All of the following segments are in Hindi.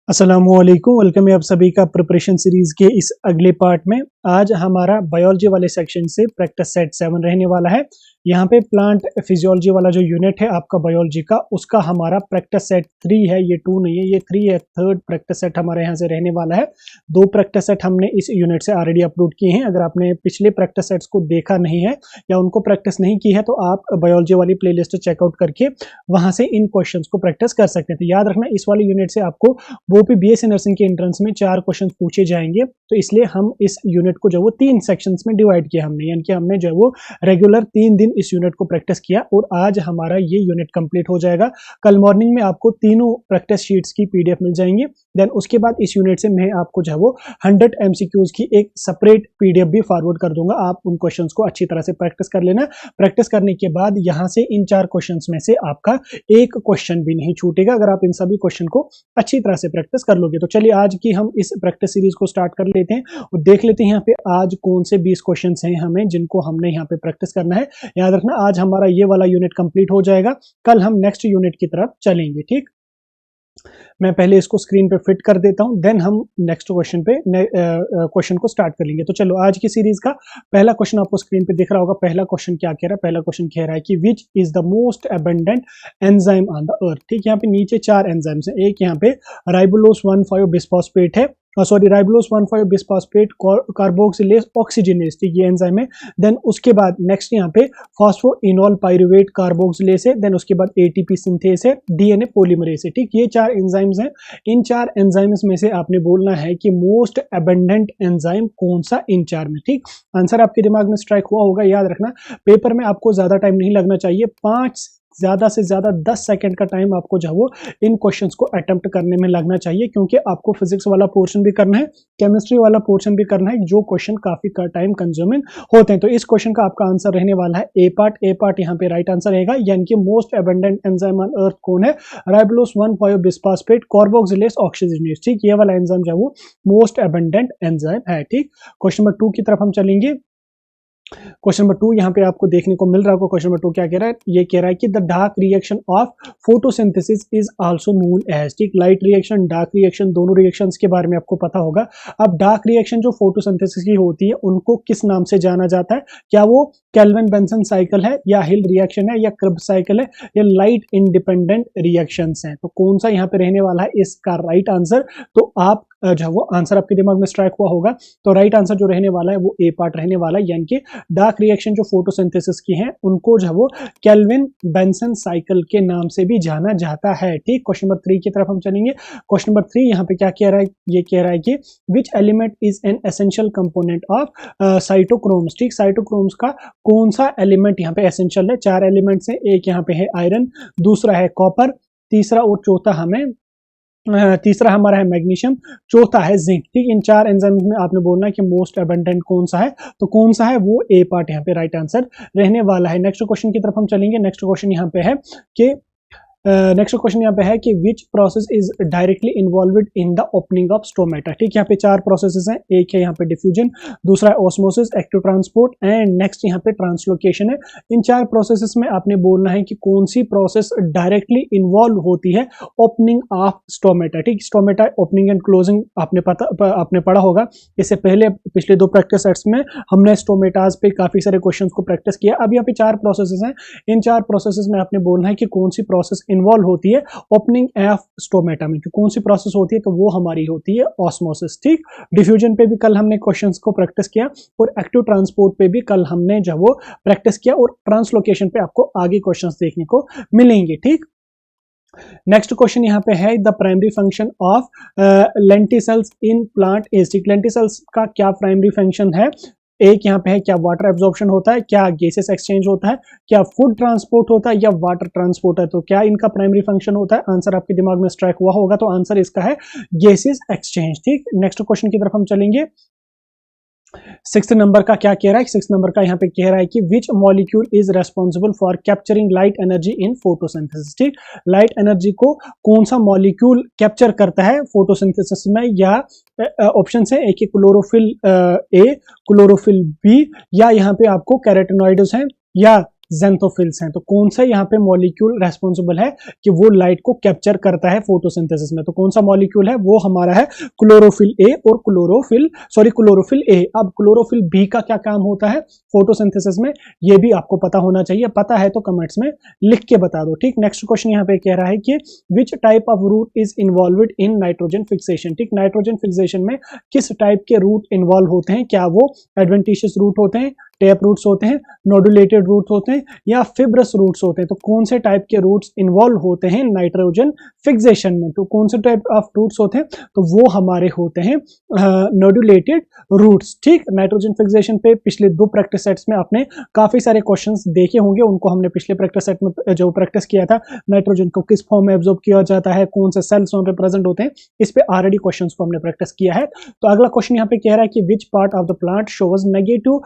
अस्सलामुअलैकुम, वेलकम है आप सभी का प्रिपरेशन सीरीज के इस अगले पार्ट में। आज हमारा बायोलॉजी वाले सेक्शन से प्रैक्टिस सेट 7 रहने वाला है। यहाँ पे प्लांट फिजियोलॉजी वाला जो यूनिट है आपका बायोलॉजी का, उसका हमारा प्रैक्टिस सेट 3 है, ये 2 नहीं है, ये 3 है। थर्ड प्रैक्टिस सेट हमारे यहाँ से रहने वाला है। 2 प्रैक्टिस सेट हमने इस यूनिट से ऑलरेडी अपलोड किए हैं। अगर आपने पिछले प्रैक्टिस सेट्स को देखा नहीं है या उनको प्रैक्टिस नहीं की है तो आप बायोलॉजी वाली प्लेलिस्ट चेकआउट करके वहां से इन क्वेश्चन को प्रैक्टिस कर सकते हैं। तो याद रखना, इस वाले यूनिट से आपको वो भी बीएससी नर्सिंग के एंट्रेंस में 4 क्वेश्चन पूछे जाएंगे। तो इसलिए हम इस यूनिट को जो वो 3 सेक्शंस में डिवाइड किया हमने, यानी कि हमने जो है वो रेगुलर 3 दिन इस यूनिट को प्रैक्टिस किया और आज हमारा ये यूनिट कंप्लीट हो जाएगा। कल मॉर्निंग में आपको तीनों प्रैक्टिस शीट्स की पीडीएफ मिल जाएंगी। देन उसके बाद इस यूनिट से मैं आपको जो है वो 100 एमसीक्यूज की एक सेपरेट पीडीएफ भी फॉरवर्ड कर दूंगा। आप उन क्वेश्चंस को अच्छी तरह से प्रैक्टिस कर लेना। प्रैक्टिस करने के बाद यहाँ से इन 4 क्वेश्चंस में से आपका एक क्वेश्चन भी नहीं छूटेगा अगर आप इन सभी क्वेश्चन को अच्छी तरह से प्रैक्टिस कर लोगे। तो चलिए आज की हम इस प्रैक्टिस सीरीज को स्टार्ट कर लेते हैं और देख लेते हैं यहाँ पे आज कौन से 20 क्वेश्चंस हैं हमें जिनको हमने यहाँ पे प्रैक्टिस करना है। याद रखना, आज हमारा ये वाला यूनिट कंप्लीट हो जाएगा, कल हम नेक्स्ट यूनिट की तरफ चलेंगे। ठीक, मैं पहले इसको स्क्रीन पे फिट कर देता हूं, देन हम नेक्स्ट क्वेश्चन को स्टार्ट कर लेंगे। तो चलो, आज की सीरीज का पहला क्वेश्चन आपको स्क्रीन पे दिख रहा होगा। पहला क्वेश्चन क्या कह रहा है? पहला क्वेश्चन कह रहा है कि which is the most abundant enzyme on the earth. ठीक, यहाँ पे नीचे 4 एंजाइम्स हैं। एक यहाँ पे राइबोलोस 1,5 बिस्फॉस्फेट है, sorry ribulose 1,5 bisphosphate carboxylase oxygenase, ठीक, ये एंजाइम है। देन उसके बाद नेक्स्ट यहाँ पे फॉस्फोइनोल पाइरुवेट कार्बोक्सिलेज है। देन उसके बाद एटीपी सिंथेस है, डीएनए पॉलीमरेज है। ठीक, ये 4 एंजाइम्स हैं। इन 4 एंजाइम्स में से आपने बोलना है कि मोस्ट अबंडेंट एंजाइम कौन सा इन 4 में। ठीक, आंसर आपके दिमाग में स्ट्राइक हुआ होगा। याद रखना, पेपर में आपको ज्यादा टाइम नहीं लगना चाहिए, 5 ज्यादा से ज्यादा 10 सेकंड का टाइम आपको जो है वो इन क्वेश्चंस को अटेम्प्ट करने में लगना चाहिए, क्योंकि आपको फिजिक्स वाला पोर्शन भी करना है, केमिस्ट्री वाला पोर्शन भी करना है, जो क्वेश्चन काफी टाइम कंज्यूमिंग होते हैं। तो इस क्वेश्चन का आपका आंसर रहने वाला है ए पार्ट। ए पार्ट यहाँ पे राइट आंसर रहेगा, यानी कि most abundant enzyme on earth कौन है? Ribulose 1,5 bisphosphate carboxylase oxygenase. ठीक, ये वाला एंजाइम जो है वो मोस्ट अबंडेंट एंजाइम है। ठीक, क्वेश्चन नंबर 2 की तरफ हम चलेंगे। क्वेश्चन नंबर 2 यहाँ पे आपको देखने को मिल रहा होगा। क्वेश्चन नंबर 2 क्या कह रहा है? ये कह रहा है कि the dark reaction of photosynthesis is also known as. ठीक, लाइट रिएक्शन, डार्क रिएक्शन, दोनों रिएक्शंस के बारे में आपको पता होगा। अब डार्क रिएक्शन जो फोटोसिंथेसिस की होती है उनको किस नाम से जाना जाता है? क्या वो केल्विन बेंसन साइकिल है, या हिल रिएक्शन है, या क्रिब साइकिल है, या लाइट इंडिपेंडेंट रिएक्शंस हैं? तो कौन सा यहाँ पे रहने वाला है इसका राइट आंसर? तो आप जो वो आंसर आपके दिमाग में स्ट्राइक हुआ होगा। तो राइट आंसर जो रहने वाला है वो ए पार्ट रहने वाला है, यानी कि डार्क रिएक्शन जो फोटोसिंथेसिस की हैं उनको जो वो केल्विन बेंसन साइकिल के नाम से भी जाना जाता है। ठीक, क्वेश्चन नंबर 3 की तरफ हम चलेंगे। क्वेश्चन नंबर 3 यहाँ पे क्या कह रहा है? ये कह रहा है कि which element is an essential component of cytochromes. ठीक, साइटोक्रोम्स का कौन सा एलिमेंट यहाँ पे एसेंशियल है? 4 एलिमेंट्स हैं। एक यहाँ पे है आयरन, दूसरा है कॉपर, तीसरा हमारा है मैग्नीशियम, चौथा है जिंक। ठीक, इन 4 एंजाइम्स में आपने बोलना है कि मोस्ट अबंडेंट कौन सा है। तो कौन सा है? वो ए पार्ट यहाँ पे राइट आंसर रहने वाला है। नेक्स्ट क्वेश्चन की तरफ हम चलेंगे। नेक्स्ट क्वेश्चन यहाँ पे है कि नेक्स्ट क्वेश्चन यहाँ पे है कि which process is directly involved in the opening of stomata. ठीक, यहाँ पे 4 प्रोसेसेस हैं। एक है यहाँ पे डिफ्यूजन, दूसरा है osmosis, active transport and next यहाँ पे ट्रांसलोकेशन है। इन 4 प्रोसेसेस में आपने बोलना है कि कौन सी प्रोसेस डायरेक्टली इन्वॉल्व होती है ओपनिंग ऑफ स्टोमेटा। ठीक, स्टोमेटा ओपनिंग एंड क्लोजिंग आपने पढ़ा होगा। इससे पहले पिछले 2 प्रैक्टिस सेट्स में हमने स्टोमेटाज पे काफी सारे क्वेश्चंस को प्रैक्टिस किया। अब यहाँ पे 4 प्रोसेसेस हैं। इन 4 प्रोसेसेस में आपने बोलना है कि कौन सी प्रोसेस इन्वॉल्व होती है ओपनिंग ऑफ स्टोमेटा में। कौन सी प्रोसेस होती है? तो वो हमारी होती है ऑस्मोसिस। ठीक, डिफ्यूजन पे भी कल हमने क्वेश्चंस को प्रैक्टिस किया और एक्टिव ट्रांसपोर्ट पे भी कल हमने जो वो प्रैक्टिस किया, और ट्रांसलोकेशन पे आपको आगे क्वेश्चंस देखने को मिलेंगे। ठीक, नेक्स्ट क्वेश्चन यहाँ पे है the primary function of lenticels in plant is. ठीक, लेंटिसेल्स का क्या प्राइमरी फंक्शन है? एक यहाँ पे है, क्या वाटर एब्जॉर्प्शन होता है, क्या गैसेस एक्सचेंज होता है, क्या फूड ट्रांसपोर्ट होता है, या वाटर ट्रांसपोर्ट है? तो क्या इनका प्राइमरी फंक्शन होता है? आंसर आपके दिमाग में स्ट्राइक हुआ होगा, तो आंसर इसका है गैसेस एक्सचेंज। ठीक, नेक्स्ट क्वेश्चन की तरफ हम चलेंगे। 6 नंबर का क्या कह रहा है? 6 नंबर का यहाँ पे कह रहा है कि which molecule is responsible for capturing light energy in photosynthesis. ठीक, लाइट एनर्जी को कौन सा मॉलिक्यूल कैप्चर करता है फोटोसिंथेसिस में? या ऑप्शन है, एक क्लोरोफिल ए, क्लोरोफिल बी, या यहाँ पे आपको कैरोटेनॉइड्स हैं, या ज़ैंथोफिल्स हैं। तो कौन सा यहाँ पे मॉलिक्यूल रेस्पॉन्सिबल है कि वो लाइट को कैप्चर करता है फोटोसिंथेसिस में? तो कौन सा मॉलिक्यूल है? वो हमारा है क्लोरोफिल ए और क्लोरोफिल ए। अब क्लोरोफिल बी का क्या काम होता है फोटोसिंथेसिस में, ये भी आपको पता होना चाहिए। पता है तो कमेंट्स में लिख के बता दो, ठीक। नेक्स्ट क्वेश्चन यहाँ पे कह रहा है कि which type of root is involved in nitrogen fixation, ठीक। नाइट्रोजन फिक्सेशन में किस टाइप के रूट इन्वॉल्व होते हैं? क्या वो एडवेंटिशियस रूट होते हैं, टैप रूट्स होते हैं, नोडुलेटेड रूट होते हैं, या फिब्रस रूट्स होते हैं? तो कौन से टाइप के रूट्स इन्वॉल्व होते हैं नाइट्रोजन फिक्सेशन में? तो कौन से टाइप ऑफ रूट्स होते हैं? तो वो हमारे होते हैं नोडुलेटेड रूट्स, ठीक। नाइट्रोजन फिक्सेशन पे पिछले 2 प्रैक्टिस सेट्स में आपने काफी सारे क्वेश्चंस देखे होंगे, उनको हमने पिछले प्रैक्टिस सेट में जो प्रैक्टिस किया था, नाइट्रोजन को किस फॉर्म में एब्जॉर्ब किया जाता है, कौन से सेल्स वहां पे प्रेजेंट होते हैं, इस पे ऑलरेडी क्वेश्चंस को हमने प्रैक्टिस किया है। तो अगला क्वेश्चन यहाँ पे कह रहा है कि which part of the plant shows negative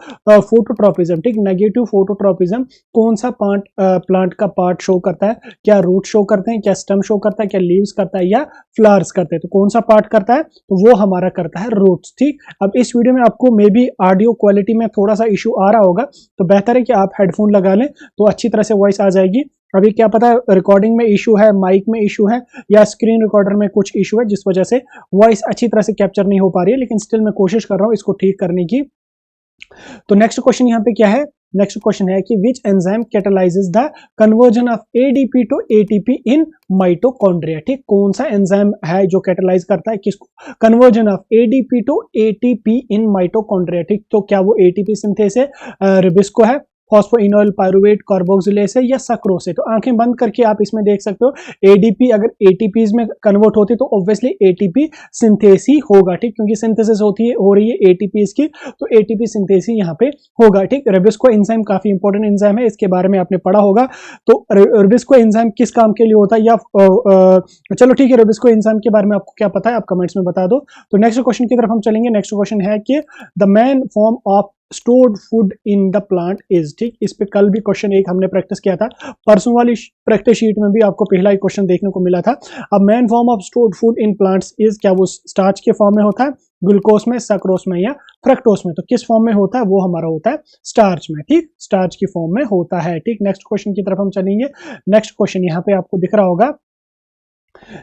phototropism, ठीक। नेगेटिव फोटोट्रोपिज्म कौन सा प्लांट का पार्ट शो करता है? क्या रूट शो करते हैं, क्या स्टेम शो करता है, क्या लीव्स करता है, या फ्लावर्स करते हैं? तो कौन सा पार्ट करता है? तो वो हमारा करता है रूट्स, ठीक। अब इस वीडियो में आपको मे बी ऑडियो क्वालिटी में थोड़ा सा इशू आ रहा होगा, तो बेहतर है कि आप हेडफोन लगा लें तो अच्छी तरह से वॉइस आ जाएगी। अभी क्या पता रिकॉर्डिंग में इशू है, माइक में इशू है, या स्क्रीन रिकॉर्डर में कुछ इशू है जिस वजह से वॉइस अच्छी तरह से कैप्चर नहीं हो पा रही है, लेकिन स्टिल मैं कोशिश कर रहा हूं इसको ठीक करने की। तो नेक्स्ट क्वेश्चन यहाँ पे क्या है? नेक्स्ट क्वेश्चन है कि which enzyme catalyses the conversion of ADP to ATP in mitochondria, ठीक। कौन सा एंजाइम है जो कैटालाइज करता है किसको? Conversion of ADP to ATP in mitochondria, ठीक। तो क्या वो एटीपी सिंथेस है, रिबिस्को है, फॉस्फोइनोइल पायरुवेट, कार्बोक्सिलेज है, या सक्रोस है? तो आंखें बंद करके आप इसमें देख सकते हो एडीपी अगर एटीपीज में कन्वर्ट होती तो ऑब्वियसली एटीपी सिंथेस ही होगा, ठीक। क्योंकि सिंथेसिस हो रही है एटीपीज की, तो एटीपी सिंथेस ही यहाँ पे होगा, ठीक। रिबिस्को एंजाइम काफी इंपॉर्टेंट एंजाइम है, इसके बारे में आपने पढ़ा होगा। तो रिबिस्को एंजाइम किस काम के लिए होता है, या चलो ठीक है, रिबिस्को एंजाइम के बारे में आपको क्या पता है आप कमेंट्स में बता दो। तो नेक्स्ट क्वेश्चन की तरफ हम चलेंगे। नेक्स्ट क्वेश्चन है कि the main form of stored food in the plant is, ठीक। इस पे कल भी क्वेश्चन एक हमने प्रैक्टिस किया था, परसों वाली प्रैक्टिस शीट में भी आपको पहला ही क्वेश्चन देखने को मिला था। अब main form of stored food in plants is, क्या वो स्टार्च के फॉर्म में होता है, ग्लूकोज में, सक्रोस में, या फ्रक्टोस में? तो किस फॉर्म में होता है? वो हमारा होता है स्टार्च में, ठीक। स्टार्च की फॉर्म में होता है, ठीक। नेक्स्ट क्वेश्चन की तरफ हम चलेंगे। नेक्स्ट क्वेश्चन यहाँ पे आपको दिख रहा होगा।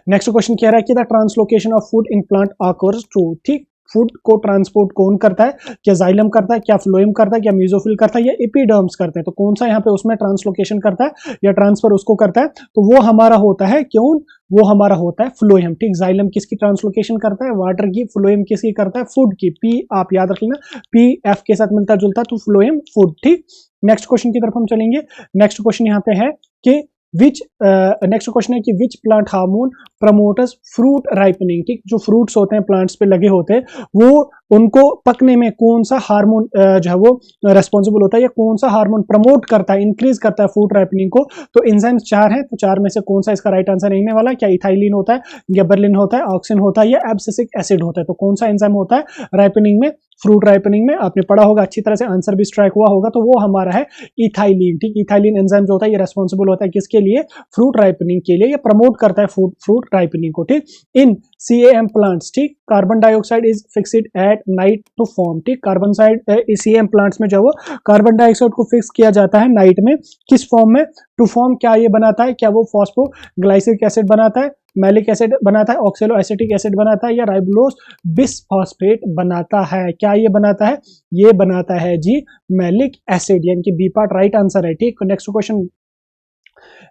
नेक्स्ट क्वेश्चन कह रहा है कि the translocation of food in plant occurs through, ठीक। फूड को ट्रांसपोर्ट कौन करता है? क्या जाइलम करता है, क्या फ्लोएम करता है, क्या मेसोफिल करता है, या एपिडर्म्स करते हैं? तो कौन सा यहाँ पे उसमें ट्रांसलोकेशन करता है या ट्रांसफर उसको करता है? तो वो हमारा होता है, क्यों? वो हमारा होता है फ्लोएम, ठीक। जाइलम किसकी ट्रांसलोकेशन करता है? वाटर की। फ्लोएम किसकी करता है? फूड की। पी आप याद रख लेना, पी एफ के साथ मिलता जुलता, तो फ्लोएम फूड, ठीक। नेक्स्ट क्वेश्चन की तरफ हम चलेंगे। नेक्स्ट क्वेश्चन यहाँ पे है कि नेक्स्ट क्वेश्चन है कि which plant hormone promoters fruit ripening, ठीक। जो फ्रूट्स होते हैं प्लांट्स पे लगे होते हैं, वो उनको पकने में कौन सा हार्मोन जो है वो रेस्पॉन्सिबल होता है, या कौन सा हार्मोन प्रमोट करता है, इंक्रीज करता है फ्रूट राइपनिंग को? तो एंजाइम्स 4 हैं, तो 4 में से कौन सा इसका राइट आंसर रहने वाला है? क्या इथाइलिन होता है, गिबरेलिन होता है, ऑक्सिन होता है, या एब्सिसिक एसिड होता है? तो कौन सा एंजाइम होता है राइपनिंग में, फ्रूट राइपनिंग में? आपने पढ़ा होगा अच्छी तरह से, आंसर भी स्ट्राइक हुआ होगा, तो वो हमारा है इथाइलिन, ठीक। इथाइलिन एंजाइम जो होता है ये रेस्पॉन्सिबल होता है किसके लिए? फ्रूट राइपनिंग के लिए, ये प्रमोट करता है फ्रूट राइपनिंग को, ठीक। इन CAM प्लांट्स, ठीक, carbon dioxide is fixed at night to form, ठीक। कार्बन साइड CAM प्लांट्स में जो वो कार्बन डाइऑक्साइड को फिक्स किया जाता है नाइट में, किस फॉर्म में? To form. क्या ये बनाता है? क्या वो फॉस्फोग्लाइसिक एसिड बनाता है, मैलिक एसिड बनाता है, ऑक्सेलो एसिटिक एसिड बनाता है, या राइबोलोज बिसफॉस्फेट बनाता है? क्या ये बनाता है? ये बनाता है जी मैलिक एसिड, यानी कि बी पार्ट राइट आंसर है, ठीक।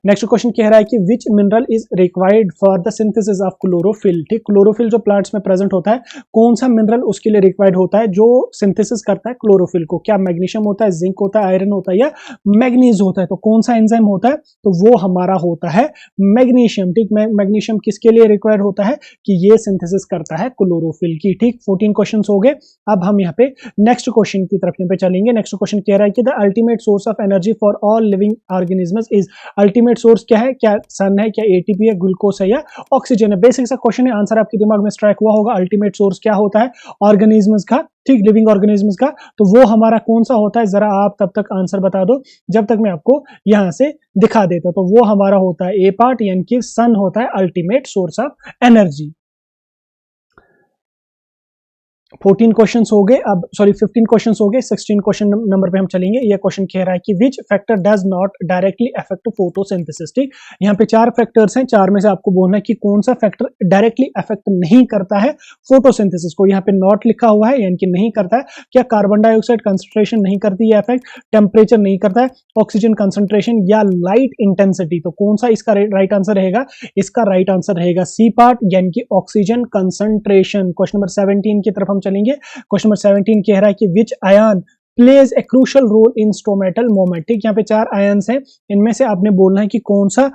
नेक्स्ट क्वेश्चन कह रहा है कि विच mineral is required for the synthesis of chlorophyll, ठीक। क्लोरोफिल जो प्लांट्स में प्रेजेंट होता है, कौन सा मिनरल उसके लिए रिक्वायर्ड होता है जो सिंथेसिस करता है क्लोरोफिल को? क्या मैग्नीशियम होता है, जिंक होता है, आयरन होता है, या मैग्नीज होता है? तो कौन सा एंजाइम होता है? तो वो हमारा होता है मैग्नीशियम, ठीक। मैग्नीशियम किसके लिए रिक्वायर्ड होता है? कि ये सिंथेसिस करता है क्लोरोफिल की, ठीक। 14 क्वेश्चन हो गए। अब हम यहाँ पे नेक्स्ट क्वेश्चन की तरफ यहाँ पे चलेंगे। नेक्स्ट क्वेश्चन कह रहा है कि the ultimate source of energy for all living organisms is, ultimate source क्या है? क्या सन है, क्या एटीपी है, ग्लूकोज है, या ऑक्सीजन है? बेसिक सा क्वेश्चन है, आंसर आपके दिमाग में स्ट्राइक हुआ होगा। अल्टीमेट सोर्स क्या होता है ऑर्गेनिजम्स का, ठीक, लिविंग ऑर्गेनिजम्स का? तो वो हमारा कौन सा होता है? जरा आप तब तक आंसर बता दो जब तक मैं आपको यहां से दिखा देता हूं। तो वो हमारा होता है ए पार्ट, यानी कि सन होता है ultimate source of energy. 14 questions हो गए, अब सॉरी 15 क्वेश्चंस हो गए, 16 क्वेश्चन नंबर पे हम चलेंगे। ये क्वेश्चन कह रहा है कि which factor does not directly affect photosynthesis. ठीक, यहाँ पे 4 फैक्टर्स हैं, 4 में से आपको बोलना है कि कौन सा फैक्टर डायरेक्टली अफेक्ट नहीं करता है फोटोसिंथेसिस को। यहाँ पे नॉट लिखा हुआ है, यानी कि नहीं करता है। क्या कार्बन डाइऑक्साइड कंसंट्रेशन नहीं करती है इफेक्ट, टेम्परेचर नहीं करता है, ऑक्सीजन कंसंट्रेशन या लाइट इंटेंसिटी। तो कौन सा इसका राइट आंसर रहेगा? इसका राइट आंसर रहेगा सी पार्ट, यानी कि ऑक्सीजन कंसंट्रेशन। क्वेश्चन नंबर 17 की तरफ हम चलेंगे। क्वेश्चन नंबर 17 कह रहा है कि which ion plays a crucial role in stomatal movement. ठीक, यहाँ पे 4 आयन्स हैं, इनमें से आपने बोलना है कि कौन सा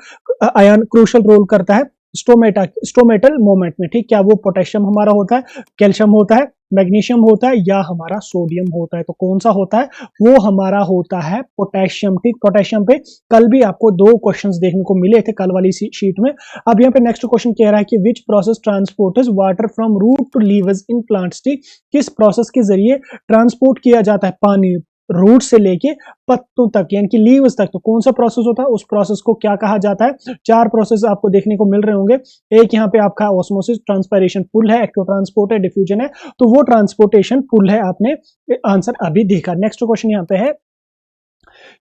आयन क्रूशियल रोल करता है स्टोमेटल मोमेंट में। ठीक, क्या वो पोटेशियम हमारा होता है, कैल्शियम होता है, मैग्नीशियम होता है या हमारा सोडियम होता है? तो कौन सा होता है? वो हमारा होता है पोटेशियम। ठीक, पोटेशियम पे कल भी आपको 2 क्वेश्चंस देखने को मिले थे कल वाली शीट में। अब यहाँ पे नेक्स्ट क्वेश्चन कह रहा है कि which process transports water from root to leaves in plants. ठीक, किस प्रोसेस के जरिए ट्रांसपोर्ट किया जाता है पानी रूट से लेके पत्तों तक, यानी कि लीव्स तक? तो कौन सा प्रोसेस होता है? उस प्रोसेस को क्या कहा जाता है? 4 प्रोसेस आपको देखने को मिल रहे होंगे। एक यहाँ पे आपका ऑस्मोसिस, ट्रांसपायरेशन पुल है, एक्टिव ट्रांसपोर्ट है, डिफ्यूजन है। तो वो ट्रांसपोर्टेशन पुल है, आपने आंसर अभी देखा। नेक्स्ट क्वेश्चन यहाँ पे है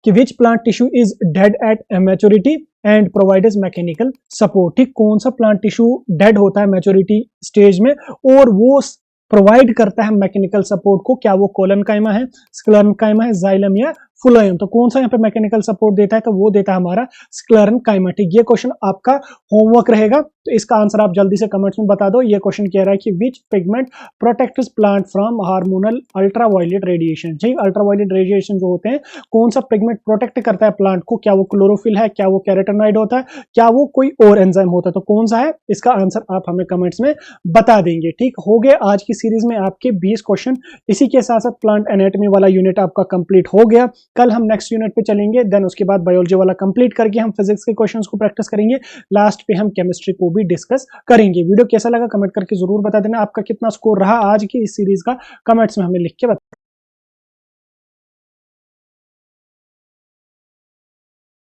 कि which plant tissue is dead at maturity and provides mechanical support. ठीक, कौन सा प्लांट टिश्यू डेड होता है मैच्योरिटी स्टेज में और वो प्रोवाइड करता है मैकेनिकल सपोर्ट को? क्या वो कोलनकाइमा है, स्क्लेरेनकाइमा है, जाइलम या फुलोयम? तो कौन सा यहाँ पे मैकेनिकल सपोर्ट देता है? तो वो देता है हमारा स्क्लेरेनकाइमा। ठीक, ये क्वेश्चन आपका होमवर्क रहेगा, तो इसका आंसर आप जल्दी से कमेंट्स में बता दो। ये क्वेश्चन कह रहा है कि which pigment protects plant from hormonal ultraviolet radiation. ठीक, अल्ट्रावायलेट रेडिएशन जो होते हैं, कौन सा पिगमेंट प्रोटेक्ट करता है प्लांट को? क्या वो क्लोरोफिल है, क्या वो कैरोटेनॉइड होता है, क्या वो कोई और एंजाइम होता है? तो कौन सा है? इसका आंसर आप हमें कमेंट्स में बता देंगे। ठीक, हो गए आज की सीरीज में आपके 20 क्वेश्चन। इसी के साथ साथ प्लांट एनाटॉमी वाला यूनिट आपका कंप्लीट हो गया। कल हम नेक्स्ट यूनिट पे चलेंगे, देन उसके बाद बायोलॉजी वाला कंप्लीट करके हम फिजिक्स के क्वेश्चंस को प्रैक्टिस करेंगे। लास्ट पे हम केमिस्ट्री को भी डिस्कस करेंगे। वीडियो कैसा लगा कमेंट करके जरूर बता देना। आपका कितना स्कोर रहा आज की इस सीरीज का, कमेंट्स में हमें लिख के बता